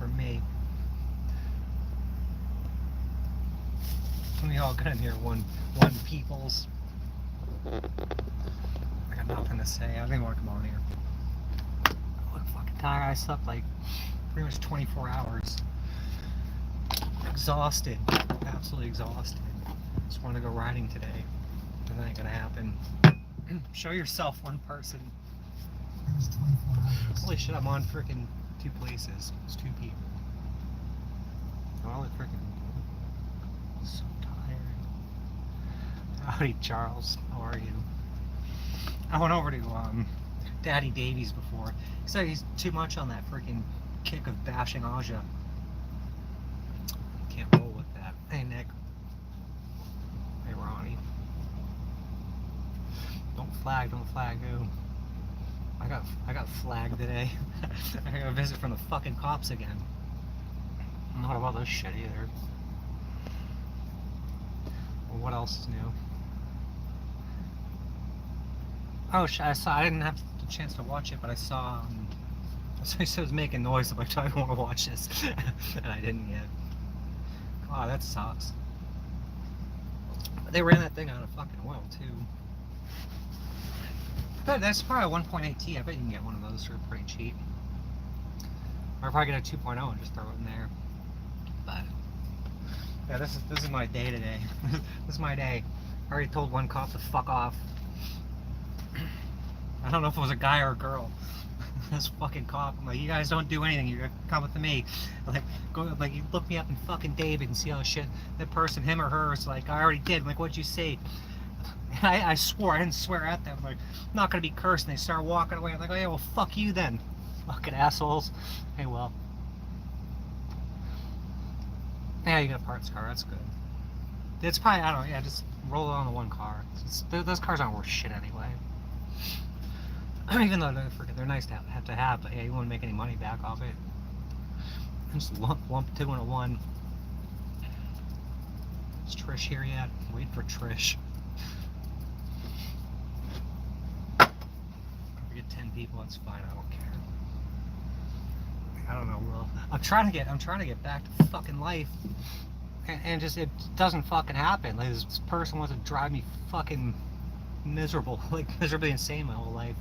for me. We all got in here one peoples. I got nothing to say. I didn't want to come on here. I look fucking tired. I slept like pretty much 24 hours. Exhausted. Absolutely exhausted. Just want to go riding today. That ain't gonna happen. Show yourself, one person. Holy shit, I'm on freaking 2 places. It's 2 people. Holy freaking. So tired. Howdy, Charles. How are you? I went over to Daddy Davies before. He said he's too much on that freaking kick of bashing Aja. Can't roll with that. Hey, Nick. Hey, Ronnie. Don't flag who? I got flagged today. I got a visit from the fucking cops again. I'm not about this shit either. Well, what else is new? Oh, I didn't have the chance to watch it, but I saw. So he was making noise. I'm like, I don't want to watch this, and I didn't yet. Oh, that sucks. But they ran that thing out of fucking oil too. But that's probably a 1.8T. I bet you can get one of those for pretty cheap. Or probably get a 2.0 and just throw it in there. But yeah, this is my day today. This is my day. I already told one cop to fuck off. I don't know if it was a guy or a girl. This fucking cop. I'm like, you guys don't do anything. You're gonna come with me. Like, you look me up in fucking David and see how shit that person, him or her, is like. I already did. I'm like, what'd you say? And I swore. I didn't swear at them. I'm like, I'm not gonna be cursed. And they start walking away. I'm like, oh yeah, well fuck you then, fucking assholes. Hey, well. Yeah, you got a parts car. That's good. It's probably, I don't know. Yeah, just roll it on the one car. Those cars aren't worth shit anyway. Even though they're nice to have, but yeah, you won't make any money back off it. Just lump 2 into 1. Is Trish here yet? Wait for Trish. If we get 10 people, that's fine. I don't care. I don't know. Well, I'm trying to get back to fucking life, and just it doesn't fucking happen. Like, this person wants to drive me fucking miserable, like miserably insane my whole life.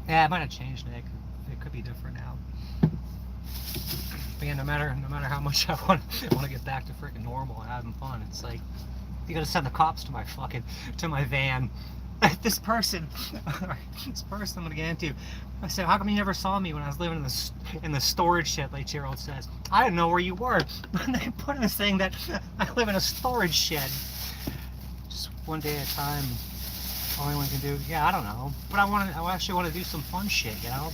Yeah, it might have changed, Nick. It could be different now. But yeah, no matter how much I want to get back to freaking normal and having fun, it's like you gotta send the cops to my van. This person I'm gonna get into. I said, how come you never saw me when I was living in the storage shed, like Gerald says? I didn't know where you were. And they put in this thing that I live in a storage shed. Just one day at a time. All anyone can do. Yeah, I don't know. But I actually want to do some fun shit, you know?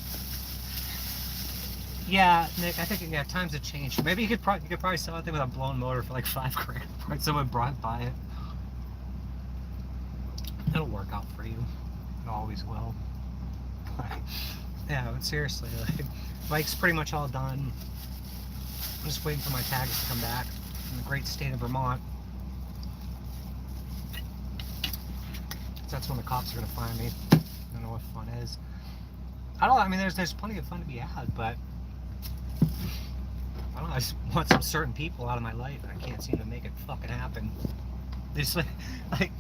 Yeah, Nick, I think times have changed. Maybe you could probably sell that thing with a blown motor for like $5 grand. Right? Someone brought by it. It'll work out for you. It always will. Yeah, but seriously, like, bike's pretty much all done. I'm just waiting for my tags to come back in the great state of Vermont. That's when the cops are gonna find me. I don't know what fun is. I mean, there's plenty of fun to be had, but I don't know. I just want some certain people out of my life, and I can't seem to make it fucking happen. They just like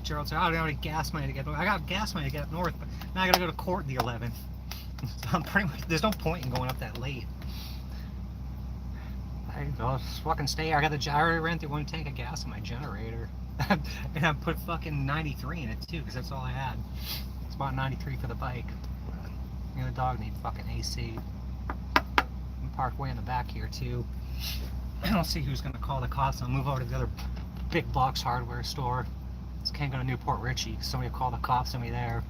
Gerald said, I don't have any gas money to get. I got gas money to get up north, but now I gotta go to court in the 11th. I'm pretty much. There's no point in going up that late. I'll just fucking stay here. I already ran through 1 tank of gas in my generator. And I put fucking 93 in it too, because that's all I had. It's about 93 for the bike. Me and the dog need fucking AC. I'm parked way in the back here too. I don't see who's gonna call the cops. I'll move over to the other big box hardware store. Just can't go to Newport Richie. Somebody will call the cops on me there.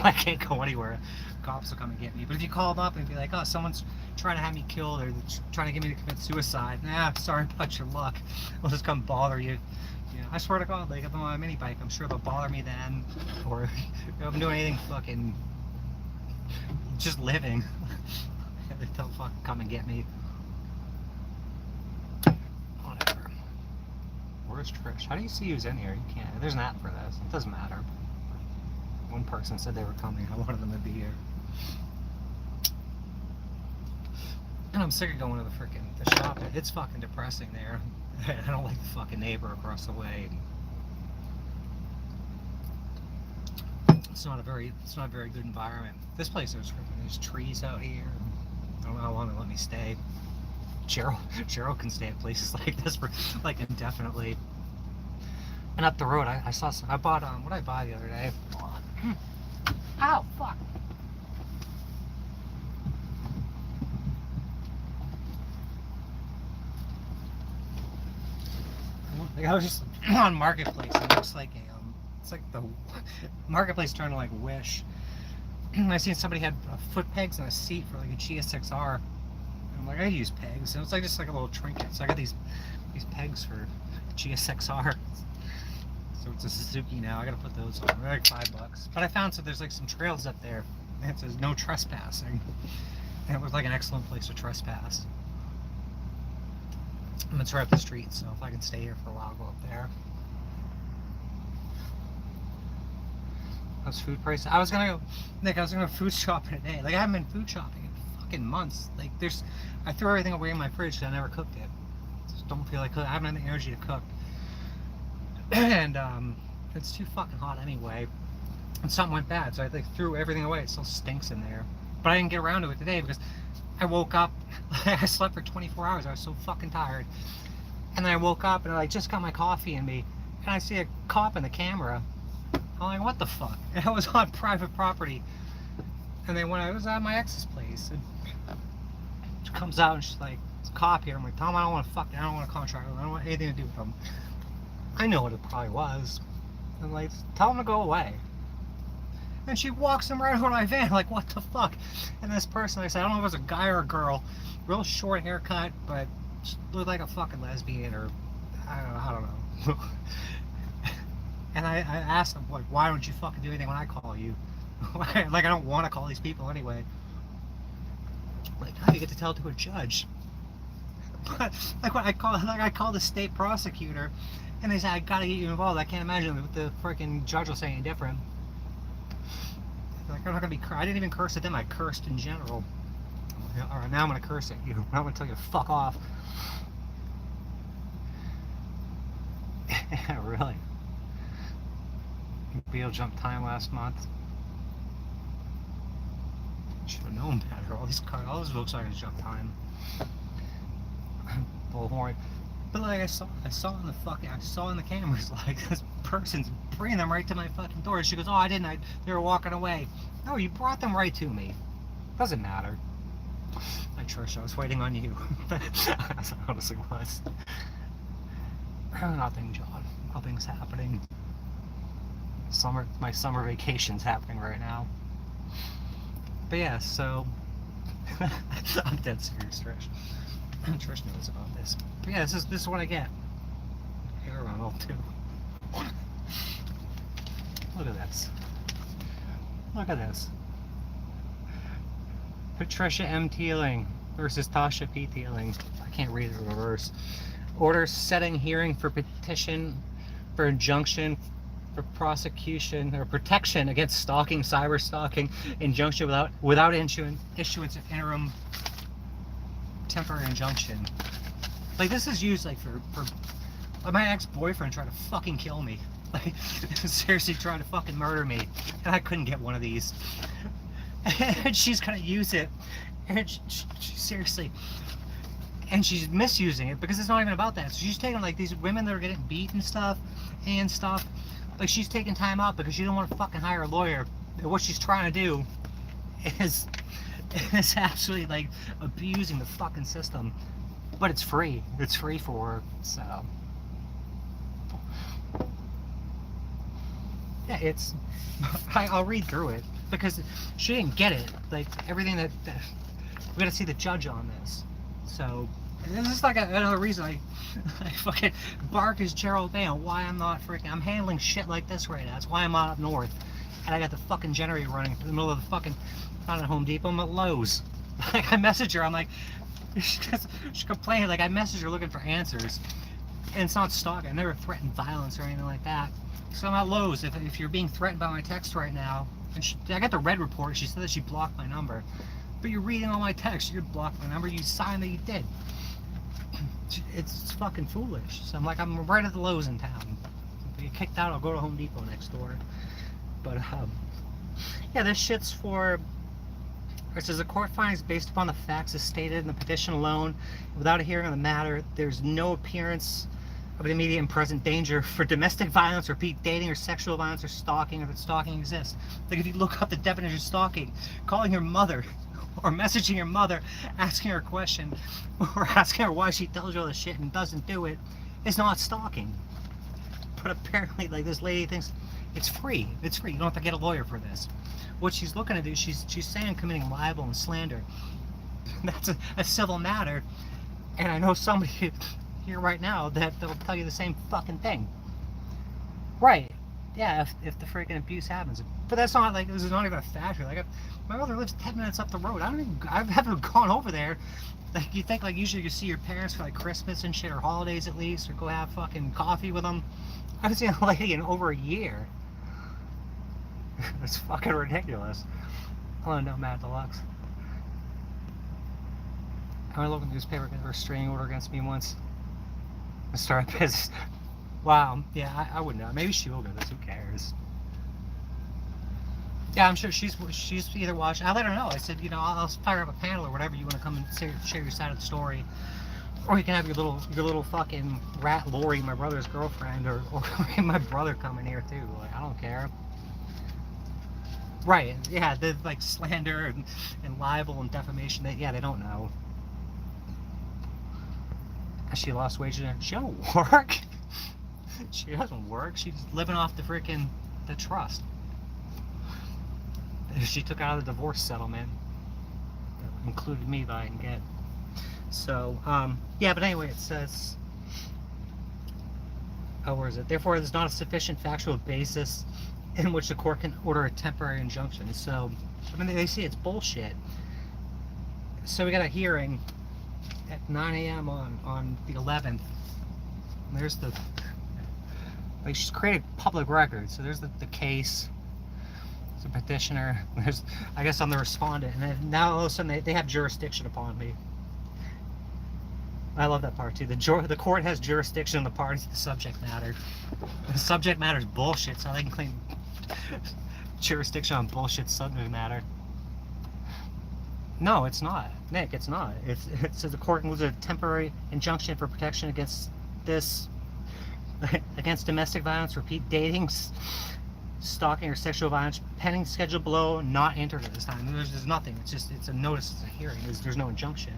I can't go anywhere. Cops will come and get me. But if you call them up and be like, oh, someone's trying to have me killed, or trying to get me to commit suicide, nah, sorry about your luck. We'll just come bother you. Yeah, I swear to God, like, if I'm on a mini bike, I'm sure they'll bother me then. Or if I'm doing anything fucking just living, they'll fucking come and get me. Whatever. Where's Trish? How do you see who's in here? You can't. There's an app for this. It doesn't matter. One person said they were coming. I wanted them to be here. And I'm sick of going to the shop. It's fucking depressing there. I don't like the fucking neighbor across the way. It's not a very good environment. This place, there's trees out here. I don't know how long they'll let me stay. Cheryl can stay at places like this for like indefinitely. And up the road, I saw some. I bought what did I buy the other day? Ow, fuck. Like I was just on Marketplace, and it's like it's like the Marketplace turned to like Wish. I seen somebody had foot pegs and a seat for like a GSXR. And I'm like, I use pegs, and it's like just like a little trinket. So I got these pegs for GSXR. So it's a Suzuki now. I gotta put those on. They're like $5. But I found there's like some trails up there, and it says no trespassing. And it was like an excellent place to trespass. And it's right up the street, so if I can stay here for a while, I'll go up there. Those food prices. I was gonna go food shopping today. Like I haven't been food shopping in fucking months. Like I threw everything away in my fridge because I never cooked it. Just don't feel like cooking. I haven't had the energy to cook. And it's too fucking hot anyway. And something went bad, so I like threw everything away. It still stinks in there. But I didn't get around to it today because I woke up. I slept for 24 hours. I was so fucking tired. And then I woke up and I just got my coffee in me, and I see a cop in the camera. I'm like, what the fuck? And I was on private property. And then when I was at my ex's place, she comes out and she's like, it's a cop here. I'm like, Tom, I don't want to contract with him. I don't want anything to do with him. I know what it probably was. I'm like, tell him to go away. And she walks him right over my van, like, what the fuck? And this person, I said, I don't know if it was a guy or a girl, real short haircut, but looked like a fucking lesbian, or I don't know. And I asked him, like, why don't you fucking do anything when I call you? Like, I don't want to call these people anyway. Like, how do you get to tell it to a judge? Like, I called the state prosecutor, and they said, I gotta get you involved. I can't imagine what the freaking judge will say any different. Like, I'm not gonna be. I didn't even curse at them. I cursed in general. All right, now I'm gonna curse at you. I'm gonna tell you to fuck off. Yeah, really. Beal jumped time last month. Should have known better. All these Volkswagens jumped time. Bullhorn. But like I saw in the cameras, like this person's bringing them right to my fucking door. And she goes, oh, I didn't. They were walking away. No, you brought them right to me. Doesn't matter. Like Trish, I was waiting on you. That's honestly was. Nothing, John. Nothing's happening. My summer vacation's happening right now. But yeah, so I'm dead serious, Trish. Trish knows about this. But yeah, this is what I get. Hair Ronald too. Look at this. Look at this. Patricia M. Teeling versus Tasha P. Teeling. I can't read it in reverse. Order setting hearing for petition for injunction for prosecution or protection against stalking, cyber stalking, injunction without issuance of interim temporary injunction. Like, this is used like for my ex-boyfriend tried to fucking kill me. Like, seriously trying to fucking murder me, and I couldn't get one of these. And she's gonna use it, and she seriously, and she's misusing it because it's not even about that. So she's taking like these women that are getting beat and stuff, like she's taking time out because she don't want to fucking hire a lawyer. And what she's trying to do is actually like abusing the fucking system, but it's free. It's free for her, so yeah, it's. I'll read through it because she didn't get it. Like everything that we got to see the judge on this. So this is like another reason I fucking bark as Gerald Bale. Why I'm not I'm handling shit like this right now. That's why I'm not up north, and I got the fucking generator running in the middle of the fucking. Not at Home Depot. I'm at Lowe's. Like I message her. I'm like, she complained. Like I message her looking for answers, and it's not stalking. I never threatened violence or anything like that. So I'm at Lowe's. If you're being threatened by my text right now, and I got the red report. She said that she blocked my number. But you're reading all my texts. You block my number. You signed that you did. It's fucking foolish. So I'm like, I'm right at the Lowe's in town. If I get kicked out, I'll go to Home Depot next door. But yeah, this shit's for. It says the court findings based upon the facts as stated in the petition alone, without a hearing on the matter, there's no appearance of an immediate and present danger for domestic violence, repeat dating, or sexual violence, or stalking, or that stalking exists. Like if you look up the definition of stalking, calling your mother, or messaging your mother, asking her a question, or asking her why she tells you all this shit and doesn't do it, is not stalking. But apparently, like, this lady thinks it's free. It's free. You don't have to get a lawyer for this. What she's looking to do, she's saying committing libel and slander. That's a civil matter. And I know somebody here right now that they'll tell you the same fucking thing. Right. Yeah, if the freaking abuse happens. But that's not, like, this is not even a factor. Like, my mother lives 10 minutes up the road. I haven't gone over there. Like, you think, like, usually you see your parents for, like, Christmas and shit, or holidays at least, or go have fucking coffee with them. I haven't seen a lady in over a year. It's fucking ridiculous. Oh no, Matt Deluxe. I went to local newspaper got a restraining order against me once. I started business. Wow. Yeah, I wouldn't know. Maybe she will get this. Who cares? Yeah, I'm sure she's either watching. I let her know. I said, you know, I'll fire up a panel or whatever. You want to come and share your side of the story, or you can have your little fucking rat Lori, my brother's girlfriend, or my brother come in here too. Like, I don't care. Right, yeah, the like slander and libel and defamation, they don't know. She lost wages. She don't work. She doesn't work. She's living off the trust. She took out of the divorce settlement. That included me that I can get. So, yeah, but anyway, it says, oh, where is it? Therefore, there's not a sufficient factual basis in which the court can order a temporary injunction. So, I mean, they see it's bullshit. So we got a hearing at 9 a.m. on the 11th. And there's the, like, she's created public record. So there's the case. There's a petitioner. There's, I guess I'm the respondent. And then now all of a sudden they have jurisdiction upon me. I love that part too. The court has jurisdiction on the parties to the subject matter. The subject matter is bullshit, so they can claim jurisdiction on bullshit subject matter. No, it's not. Nick, it's not. It says the court can lose a temporary injunction for protection against this, against domestic violence, repeat dating, stalking, or sexual violence, pending schedule below, not entered at this time. There's nothing. It's just, it's a notice, it's a hearing. There's no injunction.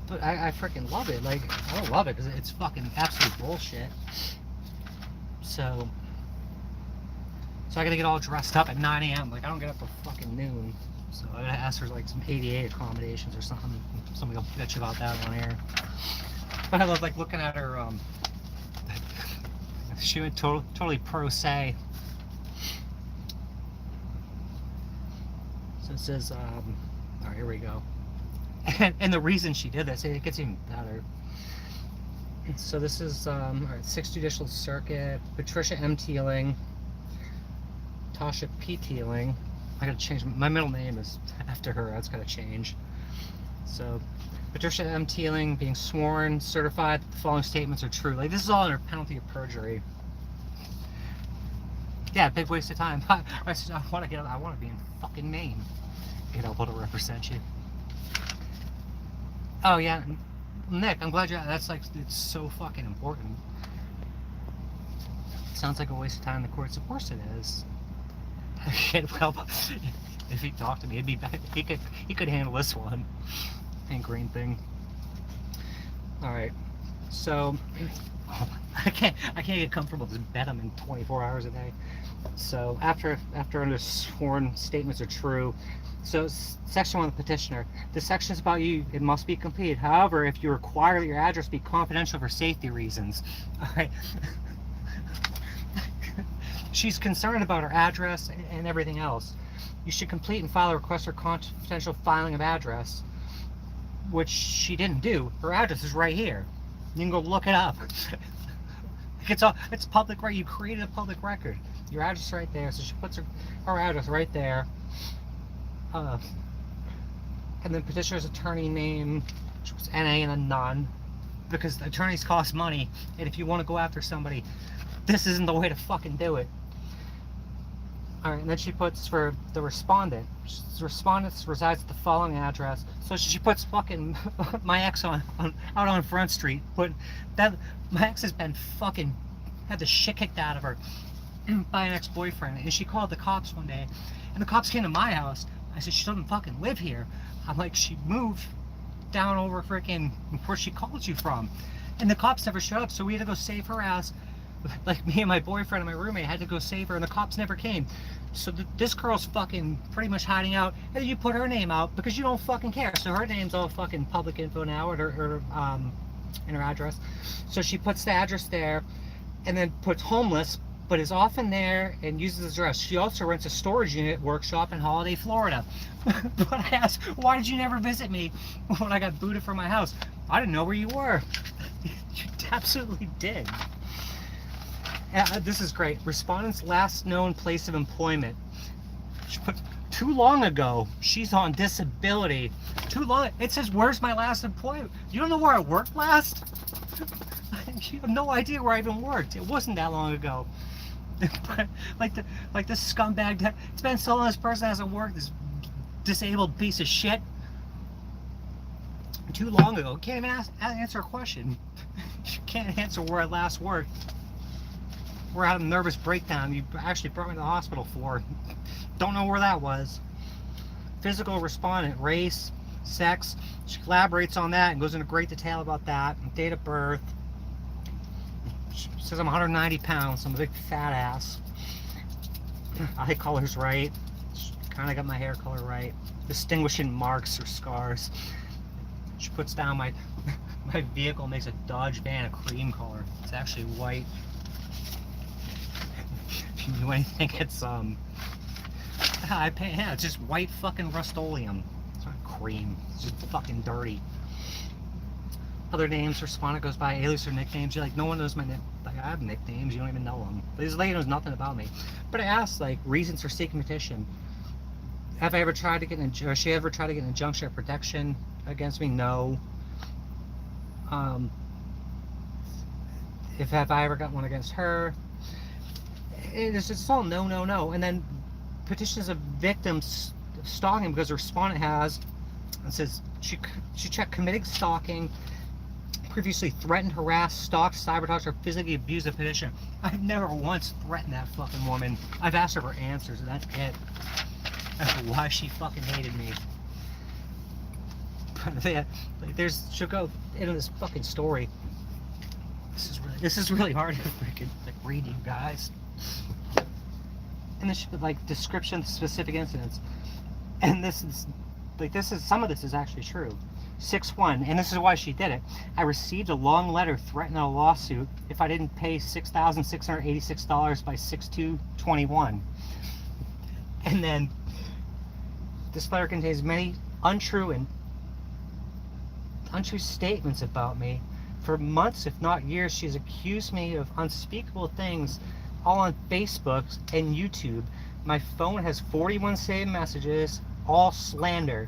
But I freaking love it. Like, I don't love it because it's fucking absolute bullshit. So I gotta get all dressed up at 9 a.m. Like, I don't get up till fucking noon. So I gotta ask for like some ADA accommodations or something. Somebody will bitch about that on air. But I love like looking at her. She went totally pro se. So it says, all right, here we go. And the reason she did this, it gets even better. So this is, all right, 6th Judicial Circuit, Patricia M. Teeling, Tasha P. Teeling. I gotta change, my middle name is after her, that's gotta change. So, Patricia M. Teeling being sworn, certified that the following statements are true. Like, this is all under penalty of perjury. Yeah, big waste of time. I want to be in fucking Maine. Get able to represent you. Oh yeah, Nick, I'm glad that's like, it's so fucking important. Sounds like a waste of time in the courts. Of course it is. Well, if he talked to me, it'd be bad. He could handle this one. And green thing. All right, so I can't get comfortable with this bed. I'm in 24 hours a day. So after under sworn statements are true. So section 1 of the petitioner. This section is about you. It must be completed. However, if you require that your address be confidential for safety reasons. All right. She's concerned about her address and everything else. You should complete and file a request for confidential filing of address, which she didn't do. Her address is right here. You can go look it up. It's public record. You created a public record. your address right there. So she puts her address right there. And then petitioner's attorney name, which was NA and a none, because attorneys cost money, and if you want to go after somebody, this isn't the way to fucking do it. Alright, and then she puts for the respondent. The respondent resides at the following address. So she puts fucking my ex out on Front Street. But that my ex has been fucking had the shit kicked out of her by an ex-boyfriend, and she called the cops one day, and the cops came to my house. I said, she doesn't fucking live here. I'm like, she moved down over freaking where she called you from, and the cops never showed up. So we had to go save her ass. Like, me and my boyfriend and my roommate had to go save her, and the cops never came. So this girl's fucking pretty much hiding out, and you put her name out because you don't fucking care. So her name's all fucking public info now, at her in her address. So she puts the address there, and then puts homeless, but is often there and uses the address. She also rents a storage unit workshop in Holiday, Florida. But I asked, why did you never visit me when I got booted from my house? I didn't know where you were. You absolutely did. This is great. Respondent's last known place of employment. She put, too long ago. She's on disability. Too long. It says, where's my last employment? You don't know where I worked last? You have no idea where I even worked. It wasn't that long ago. like this scumbag. It's been so long this person hasn't worked. This disabled piece of shit. Too long ago. Can't even answer a question. You can't answer where I last worked. We're out of a nervous breakdown. You actually brought me to the hospital for. Don't know where that was. Physical respondent, race, sex. She elaborates on that and goes into great detail about that. Date of birth. She says I'm 190 pounds. So I'm a big fat ass. Eye color's right. Kind of got my hair color right. Distinguishing marks or scars. She puts down my vehicle makes a Dodge van a cream color. It's actually white. If you knew anything, it's yeah, it's just white fucking Rust-Oleum. It's not cream. It's just fucking dirty. Other names, respondent goes by alias or nicknames. You're like, no one knows my name. Like, I have nicknames. You don't even know them. But this lady knows nothing about me. But I asked, like, reasons for seeking petition. Have I ever tried to get or she ever tried to get an injunction of protection against me? No. Have I ever got one against her? It's all no, no, no. And then petitions of victims stalking because the respondent has, it says she checked committing stalking, previously threatened, harassed, stalked, cybertalked, or physically abused a petitioner. I've never once threatened that fucking woman. I've asked her for answers, and that's it. That's why she fucking hated me. But she'll go into this fucking story. This is really hard to freaking read, you guys. And then she put like description of specific incidents, and this is some of this is actually true. 6-1, and this is why she did it. I received a long letter threatening a lawsuit if I didn't pay $6,686 by 6/2/21. And then this letter contains many untrue statements about me. For months, if not years, she's accused me of unspeakable things, all on Facebook and YouTube. My phone has 41 saved messages, all slander.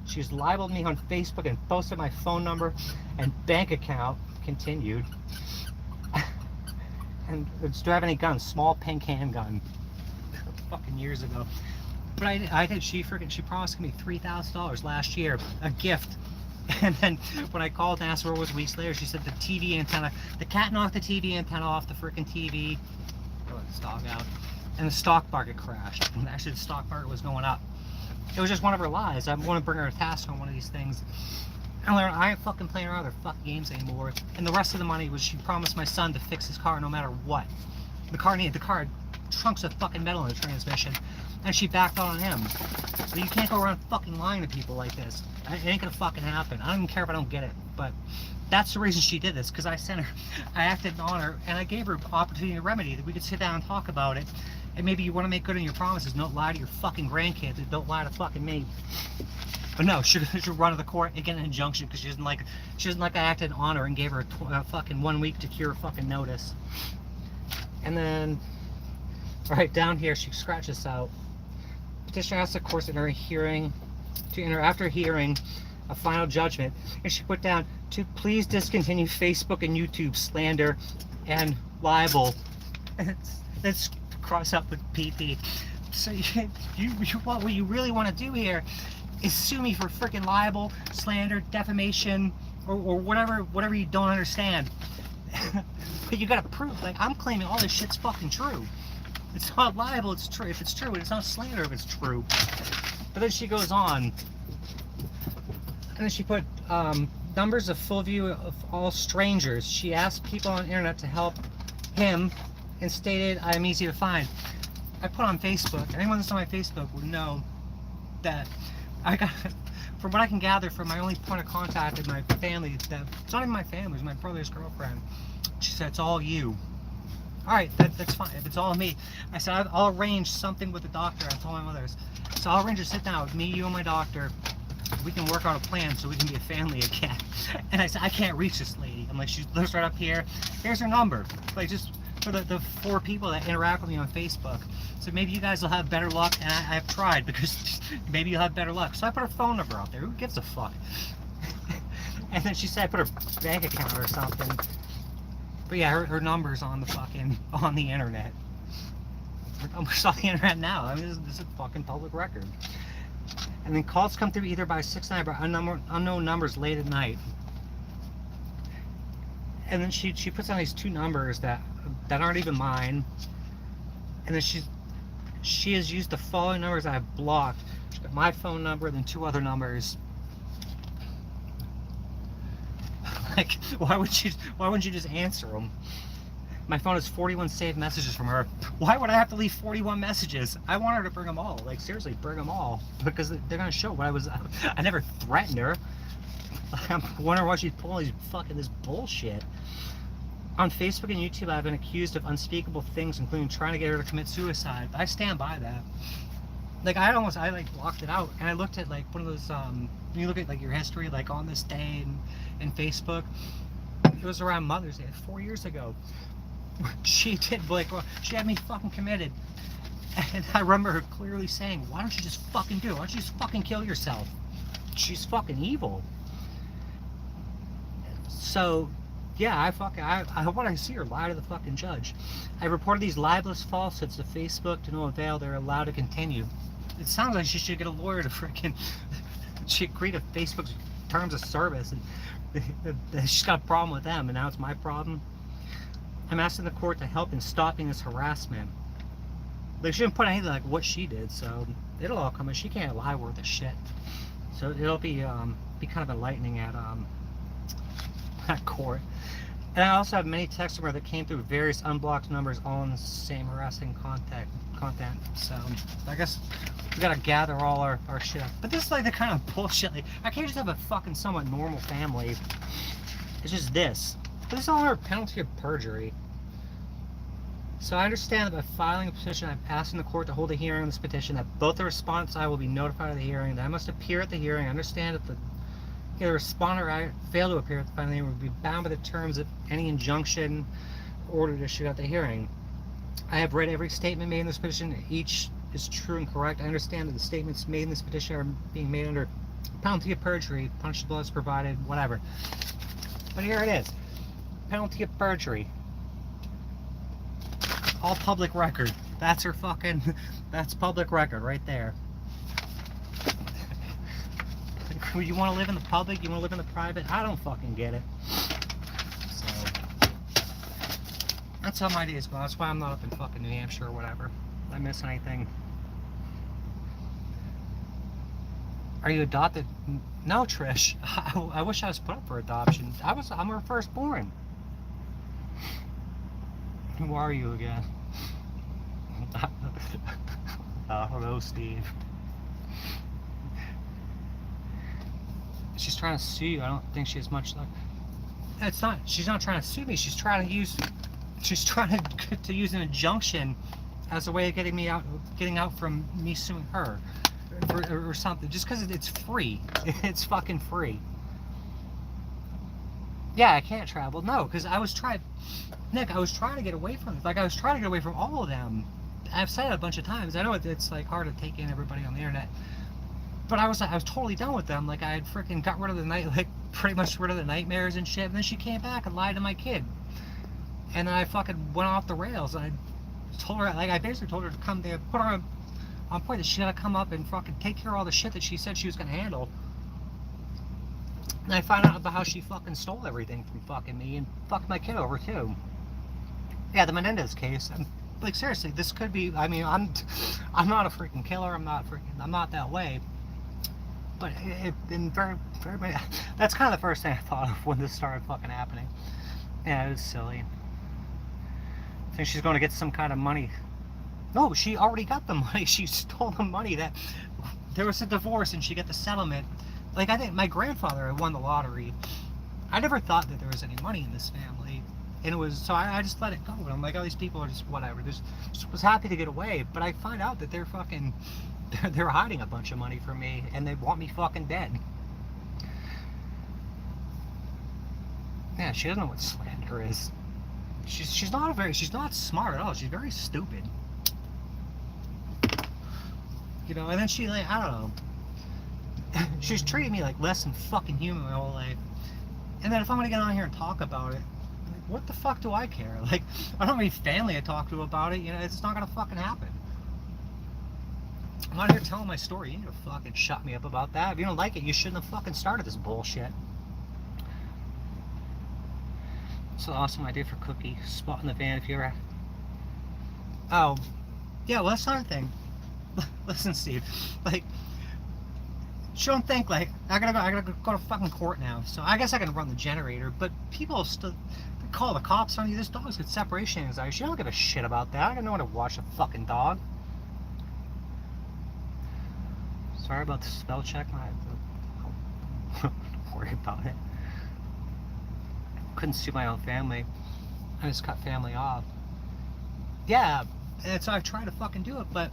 She's libeled me on Facebook and posted my phone number and bank account. Continued. And do I have any guns? Small pink handgun. Fucking years ago. But I did. She promised me $3,000 last year, a gift. And then when I called and asked where it was weeks later, she said the TV antenna, the cat knocked the TV antenna off the freaking TV. Go let this dog out. And the stock market crashed. And actually the stock market was going up. It was just one of her lies. I want to bring her a task on one of these things. And I ain't fucking playing around with her fucking games anymore. And the rest of the money was she promised my son to fix his car no matter what. The car had trunks of fucking metal in the transmission. And she backed out on him. But you can't go around fucking lying to people like this. It ain't gonna fucking happen. I don't even care if I don't get it. But that's the reason she did this, because I acted on her, and I gave her an opportunity to remedy that we could sit down and talk about it. And maybe you want to make good on your promises. Don't lie to your fucking grandkids, and don't lie to fucking me. But no, she run to the court and get an injunction because she doesn't like I acted on her and gave her a fucking 1 week to cure fucking notice. And then Alright, down here, she scratched this out. Petitioner asked the court to enter after hearing a final judgment, and she put down to please discontinue Facebook and YouTube slander and libel. And let's cross up with PP. So what you really want to do here is sue me for freaking libel, slander, defamation, or whatever you don't understand. But you gotta prove, like, I'm claiming all this shit's fucking true. It's not libel, it's true if it's true, and it's not slander if it's true. But then she goes on, and then she put numbers of full view of all strangers. She asked people on the internet to help him and stated, I am easy to find. I put on Facebook, anyone that's on my Facebook would know that I got, from what I can gather from my only point of contact in my family, that it's not even my family, it's my brother's girlfriend. She said, it's all you. Alright, that's fine, if it's all me. I said, I'll arrange something with the doctor. I told my mothers. So I'll arrange to sit down with me, you, and my doctor. We can work out a plan so we can be a family again. And I said, I can't reach this lady. I'm like, she lives right up here. Here's her number. Like, just for the 4 people that interact with me on Facebook. So maybe you guys will have better luck, and I've tried, because maybe you'll have better luck. So I put her phone number out there. Who gives a fuck? And then she said I put her bank account or something. But yeah, her number's on the internet. Her number's on the internet now. I mean, this is a fucking public record. And then calls come through either by 699 or unknown numbers late at night. And then she puts on these 2 numbers that aren't even mine. And then she has used the following numbers I have blocked. She's got my phone number and then 2 other numbers. Like, why wouldn't you just answer them? My phone has 41 saved messages from her. Why would I have to leave 41 messages? I want her to bring them all. Like, seriously, bring them all. Because they're gonna show what I never threatened her. I'm wondering why she's pulling this bullshit. On Facebook and YouTube, I've been accused of unspeakable things, including trying to get her to commit suicide. I stand by that. Like, I like blocked it out, and I looked at like one of those you look at like your history, like on this day in Facebook. It was around Mother's Day 4 years ago. She did, like, she had me fucking committed, and I remember her clearly saying, why don't you just fucking do it? Why don't you just fucking kill yourself? She's fucking evil. So yeah, I want to see her lie to the fucking judge. I reported these libelous falsehoods to Facebook to no avail. They're allowed to continue. It sounds like she should get a lawyer to freaking she agreed to Facebook's terms of service, and she's got a problem with them, and now it's my problem. I'm asking the court to help in stopping this harassment. They shouldn't put anything like what she did, so it'll all come in. She can't lie worth a shit. So it'll be kind of enlightening at court. And I also have many texts from her that came through various unblocked numbers, all in the same harassing content. So I guess we gotta gather all our shit up. But this is like the kind of bullshit. Like, I can't just have a fucking somewhat normal family. It's just this. But this is all under penalty of perjury. So I understand that by filing a petition, I'm asking the court to hold a hearing on this petition, that both the respondents and I will be notified of the hearing, that I must appear at the hearing. I understand that the respondent or I fail to appear at the final hearing will be bound by the terms of any injunction ordered issued at the hearing. I have read every statement made in this petition. Each is true and correct. I understand that the statements made in this petition are being made under penalty of perjury, punishable as provided, whatever. But here it is. Penalty of perjury. All public record. That's her fucking, that's public record right there. You want to live in the public? You want to live in the private? I don't fucking get it. So that's how my days go. That's why I'm not up in fucking New Hampshire or whatever. Did I miss anything? Are you adopted? No, Trish. I wish I was put up for adoption. I'm her firstborn. Who are you again? I don't know, Steve. She's trying to sue you. I don't think she has much luck. It's not. She's not trying to sue me. She's trying to use. She's trying to use an injunction as a way of getting out from me suing her, or something. Just because it's free. It's fucking free. Yeah, I can't travel. No, because I was trying. Nick, I was trying to get away from it. Like, I was trying to get away from all of them. I've said it a bunch of times. I know it's like hard to take in everybody on the internet, but I was totally done with them. Like I had freaking got rid of the night, like pretty much rid of the nightmares and shit. And then she came back and lied to my kid, and then I fucking went off the rails. And I told her, like I basically told her to come there, put her on point that she had to come up and fucking take care of all the shit that she said she was gonna handle. And I found out about how she fucking stole everything from fucking me and fucked my kid over too. Yeah, the Menendez case. Like seriously, this could be. I mean, I'm not a freaking killer. I'm not that way. But it been very that's kind of the first thing I thought of when this started fucking happening. Yeah, it was silly. I think she's going to get some kind of money. No, she already got the money. She stole the money. That there was a divorce and she got the settlement. Like I think my grandfather had won the lottery. I never thought that there was any money in this family. And it was, so I just let it go. And I'm like, oh, these people are just whatever. Just was happy to get away. But I find out that they're fucking, they're hiding a bunch of money from me. And they want me fucking dead. Yeah, she doesn't know what slander is. She's not smart at all. She's very stupid. You know, and then she like, I don't know. She's treated me like less than fucking human my whole life. And then if I'm gonna get on here and talk about it, what the fuck do I care? Like, I don't have any family I talk to about it, you know, it's not gonna fucking happen. I'm out here telling my story, you need to fucking shut me up about that. If you don't like it, you shouldn't have fucking started this bullshit. It's an awesome idea for Cookie. Spot in the van if you're at... Oh, yeah, well that's another thing. Listen, Steve, like, you don't think like, I gotta go to fucking court now, so I guess I can run the generator, but people still call the cops on you. This dog's got separation anxiety. She don't give a shit about that. I don't know how to watch a fucking dog. Sorry about the spell check. Don't worry about it. Couldn't sue my own family. I just cut family off. Yeah, and so I've tried to fucking do it, but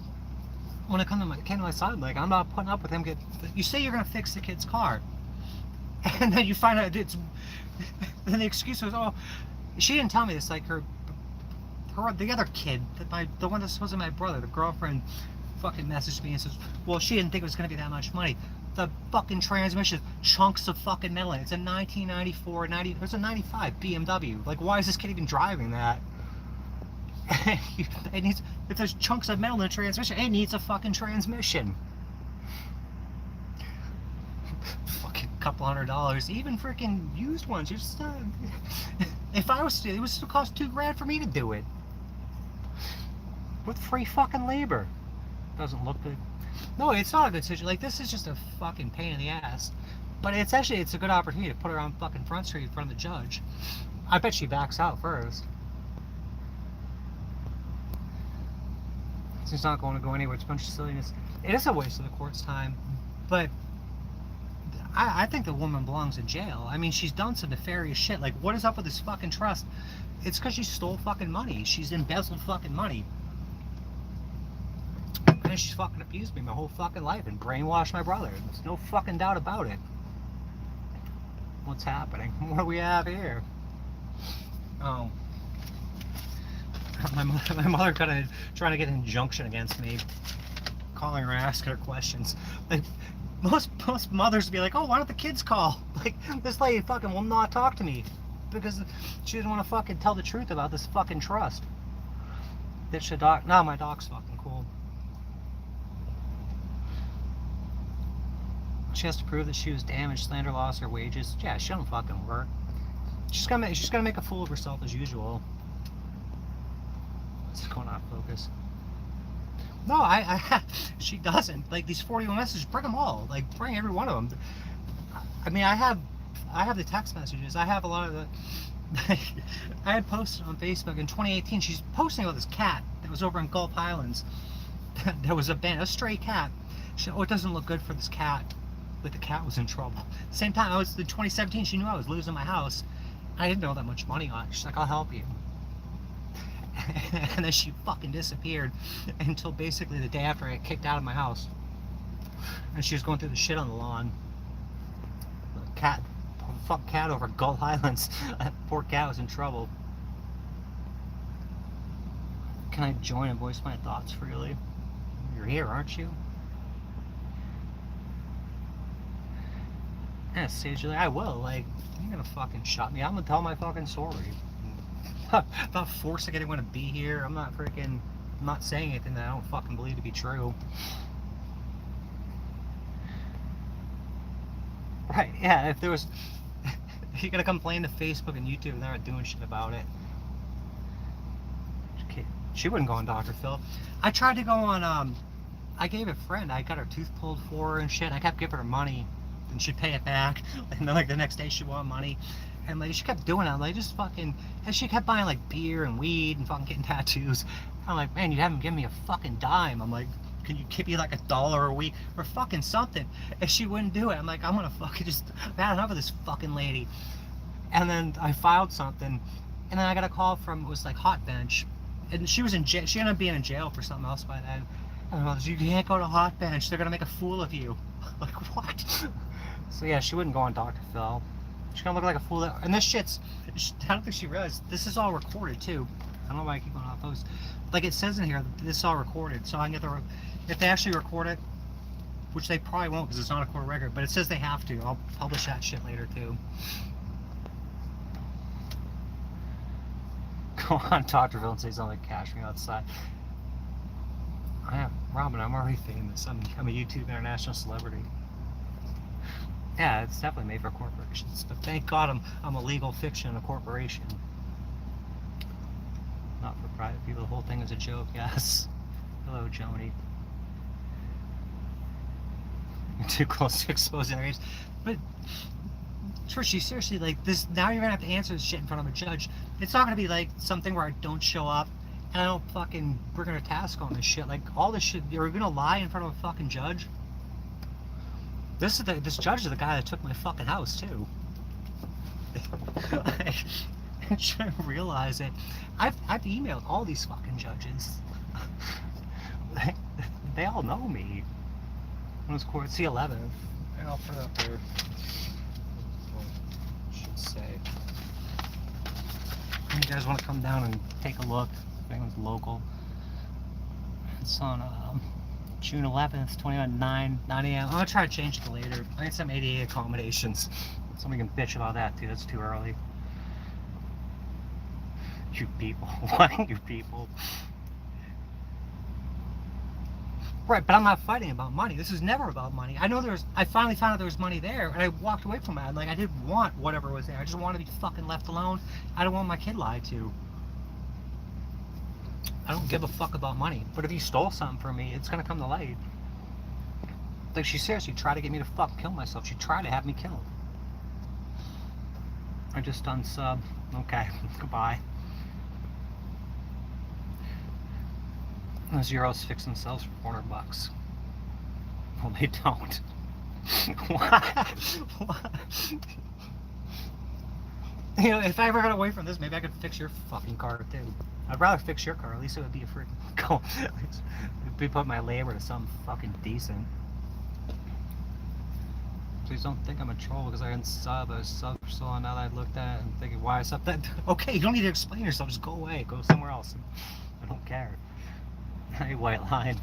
when it came to my son, like, I'm not putting up with him you say you're gonna fix the kid's car, and then you find out it's, then the excuse was, oh, she didn't tell me this, like the other kid, the one that's supposed to be my brother, the girlfriend fucking messaged me and says, well, she didn't think it was gonna be that much money. The fucking transmission, chunks of fucking metal in it. It's a 1994, it was a 95 BMW. Like, why is this kid even driving that? It needs, if there's chunks of metal in the transmission, it needs a fucking transmission. Fucking couple $100, even freaking used ones. You're just, if I was to, it would still cost $2,000 for me to do it. With free fucking labor. Doesn't look good. No, it's not a good situation. Like, this is just a fucking pain in the ass. But it's actually, it's a good opportunity to put her on fucking Front Street in front of the judge. I bet she backs out first. It's not going to go anywhere. It's a bunch of silliness. It is a waste of the court's time, but I think the woman belongs in jail. I mean, she's done some nefarious shit. Like, what is up with this fucking trust? It's because she stole fucking money. She's embezzled fucking money. And she's fucking abused me my whole fucking life and brainwashed my brother. There's no fucking doubt about it. What's happening? What do we have here? Oh. My mother trying to get an injunction against me, calling her and asking her questions. Like, most mothers would be like, oh, why don't the kids call? Like, this lady fucking will not talk to me because she doesn't want to fucking tell the truth about this fucking trust. Ditch the dog. No, my dog's fucking cool. She has to prove that she was damaged, slander, lost her wages. Yeah, she don't fucking work. She's gonna make a fool of herself as usual. It's going off focus. No, she doesn't. Like, these 41 messages, bring them all. Like, bring every one of them. I mean, I have the text messages. I have a lot of the... I had posted on Facebook in 2018. She's posting about this cat that was over in Gulf Highlands. There was a stray cat. She said, oh, it doesn't look good for this cat. Like, the cat was in trouble. Same time, in 2017, she knew I was losing my house. I didn't know that much money on it. She's like, I'll help you. And then she fucking disappeared until basically the day after I got kicked out of my house. And she was going through the shit on the lawn. Cat, fuck cat over Gulf Highlands. That poor cat was in trouble. Can I join and voice my thoughts freely? You're here, aren't you? Yeah, Sage, I will. Like, you're gonna fucking shut me. I'm gonna tell my fucking story. I'm not forcing anyone to be here. I'm not saying anything that I don't fucking believe to be true. Right, yeah, if there was... You're gonna complain to Facebook and YouTube and they're not doing shit about it. She wouldn't go on Dr. Phil. I tried to go on, I gave a friend, I got her tooth pulled for her and shit. I kept giving her money and she'd pay it back. And then like the next day she'd want money. And like she kept doing it. Like just fucking, and she kept buying like beer and weed and fucking getting tattoos. I'm like, man, you haven't given me a fucking dime. I'm like, can you give me like $1 a week or fucking something? And she wouldn't do it. I'm like, I'm gonna fucking just, I've had enough of this fucking lady. And then I filed something, and then I got a call from, it was like Hot Bench, and she was in jail. She ended up being in jail for something else by then. And I was, you can't go to Hot Bench. They're gonna make a fool of you. Like what? So yeah, she wouldn't go on Dr. Phil. She's gonna look like a fool. And this shit's, I don't think she realized this is all recorded too. I don't know why I keep going off post. Like it says in here, this is all recorded, so I can get the, if they actually record it, which they probably won't because it's not a court record, but it says they have to. I'll publish that shit later too. Go on Dr. Phil and say something like cash me outside. I am Robin, I'm already famous. I'm a YouTube international celebrity. Yeah, it's definitely made for corporations, but thank God I'm a legal fiction, a corporation. Not for private people. The whole thing is a joke, yes. Hello, Joni. You're too close to exposing areas. But Trishy, seriously, like this, now you're gonna have to answer this shit in front of a judge. It's not gonna be like something where I don't show up and I don't fucking bring her a task on this shit. Like all this shit, you're gonna lie in front of a fucking judge? This judge is the guy that took my fucking house too. I should realize it. I've emailed all these fucking judges. They all know me. When it was court, it's the 11th. And I'll put it up there. Should say. You guys want to come down and take a look? If anyone's local. It's on June 11th, 9 a.m. I'm gonna try to change it later. I need some ADA accommodations. Somebody can bitch about that too. That's too early. You people. Why you people? Right, but I'm not fighting about money. This is never about money. I finally found out there was money there, and I walked away from it. Like, I didn't want whatever was there. I just wanted to be fucking left alone. I don't want my kid lied to. I don't give a fuck about money. But if you stole something from me, it's gonna come to light. Like, she seriously tried to get me to fuck kill myself. She tried to have me killed. I just unsub. Okay, goodbye. Those Euros fix themselves for $400. Well, they don't. What? You know, if I ever got away from this, maybe I could fix your fucking car too. I'd rather fix your car. At least it would be a freaking go. Be put my labor to something fucking decent. Please don't think I'm a troll because I didn't sub. I subbed for so long now that I looked at it and thinking, why I subbed that? Okay, you don't need to explain yourself. Just go away. Go somewhere else. I don't care. Hey, White Line.